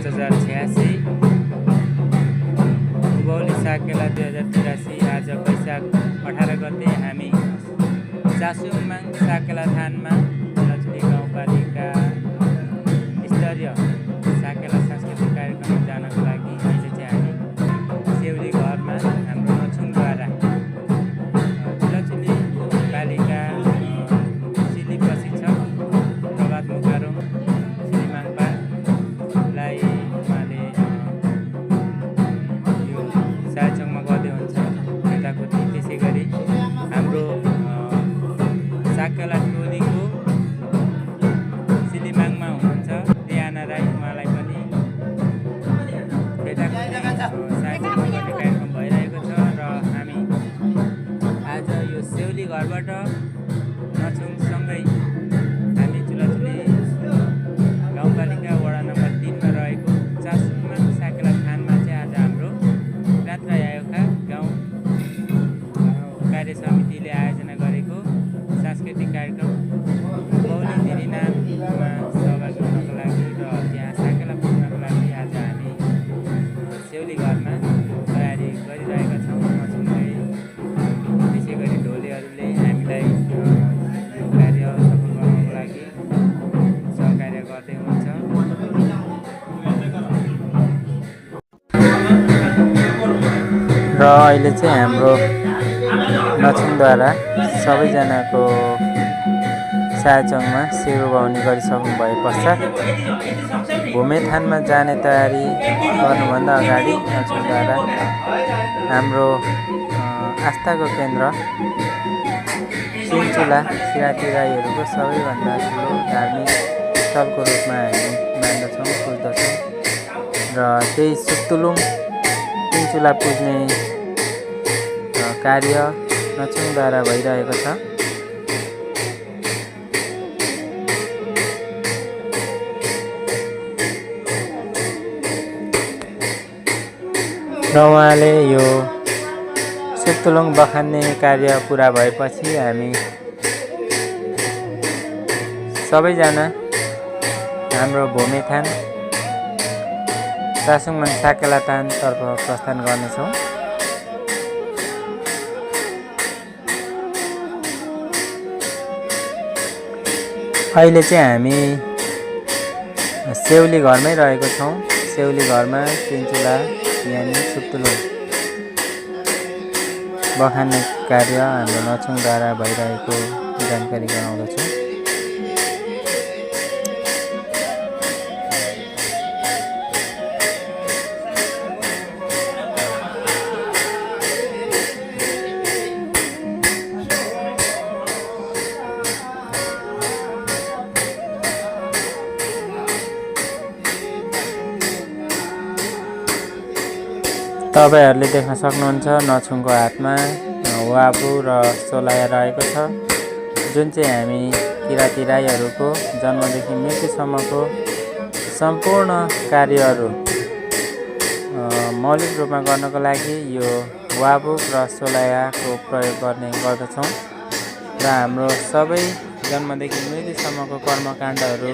5086 उभौली साकेला 2083 आज वैशाख 18 गते हामी चासुङमाङ साकेला थानमा लचडी गाउँपालिका स्तरीय साकेला सांस्कृतिक कार्यक्रम जानको लागि अहिले चाहिँ हामी सेउली घरमा हाम्रो नछुङद्वारा लचडी बालिका सिली प्रशिक्षक प्रभात मुखारुङ श्रीमाङपालाई उहाँले यो साचङमा गर्दै हुन्छ यताकुति। त्यसै गरी हाम्रो साकेला टोलीको सिलिमाङमा हुनुहुन्छ रियाना राई, उहाँलाई पनि साचङमा गर्ने कार्यक्रम भइरहेको छ र हामी आज यो सेउली घरबाट नछुङसँगै हामी चुलाचुली गाउँपालिका वडा नम्बर 3 मा रहेको चासुङमाङ साकेला थानमा चाहिँ आज हाम्रो रात्रा आयोका गाउँ कार्य समितिले आयोजना गरेको सांस्कृतिक कार्यक्रम उभौली दिरीनाममा सहभागी हुनको लागि र त्यहाँ साकेला पुग्नको लागि आज हामी सेउली घरमा तयारी गरिरहेका छौँ नछुङले। त्यसै गरी ढोलेहरूले हामीलाई यो कार्य सफल बनाउनको लागि सहकार्य गर्दै हुनुहुन्छ। र अहिले चाहिँ हाम्रो नछुङद्वारा सबैजनाको साचङमा सेवा बाउनी गरिसक्नु भए पश्चात भूमेथानमा जाने तयारी गर्नुभन्दा अगाडि नछुङद्वारा हाम्रो आस्थाको केन्द्र सिन्चुला किराँती राईहरूको सबैभन्दा ठुलो धार्मिक स्थलको रूपमा हामी मान्दछौँ, पुज्दछौँ र त्यही सुक्तुलुङ सिन्चुला पुज्ने कार्य नछुङद्वारा भइरहेको छ। र उहाँले यो सुक्तुलुङ बखान्ने कार्य पुरा भएपछि हामी सबैजना हाम्रो भूमेथान चासुङमाङ साकेला थानतर्फ प्रस्थान गर्नेछौँ। अहिले चाहिँ हामी सेउली घरमै रहेको छौँ। सेउली घरमा तिनचुला यानि सुक्तुलुङ बखान्ने कार्य हाम्रो नछुङद्वारा भइरहेको जानकारी गराउँदछु। तपाईहरूले देख्न सक्नुहुन्छ नछुङको हातमा वापु र सोलाया रहेको छ, जुन चाहिँ हामी किराँती राईहरूको जन्मदेखि मृत्युसम्मको सम्पूर्ण कार्यहरू मौलिक रूपमा गर्नको लागि यो वापु र सोलायाको प्रयोग गर्ने गर्दछौँ र हाम्रो सबै जन्मदेखि मृत्युसम्मको कर्मकाण्डहरू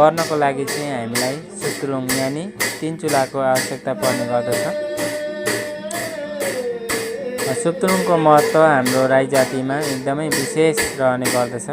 गर्नको लागि चाहिँ हामीलाई सुक्तुलुङ यानि तिनचुलाको आवश्यकता पर्ने गर्दछ। सुक्तुलुङको महत्त्व हाम्रो राई जातिमा एकदमै विशेष रहने गर्दछ।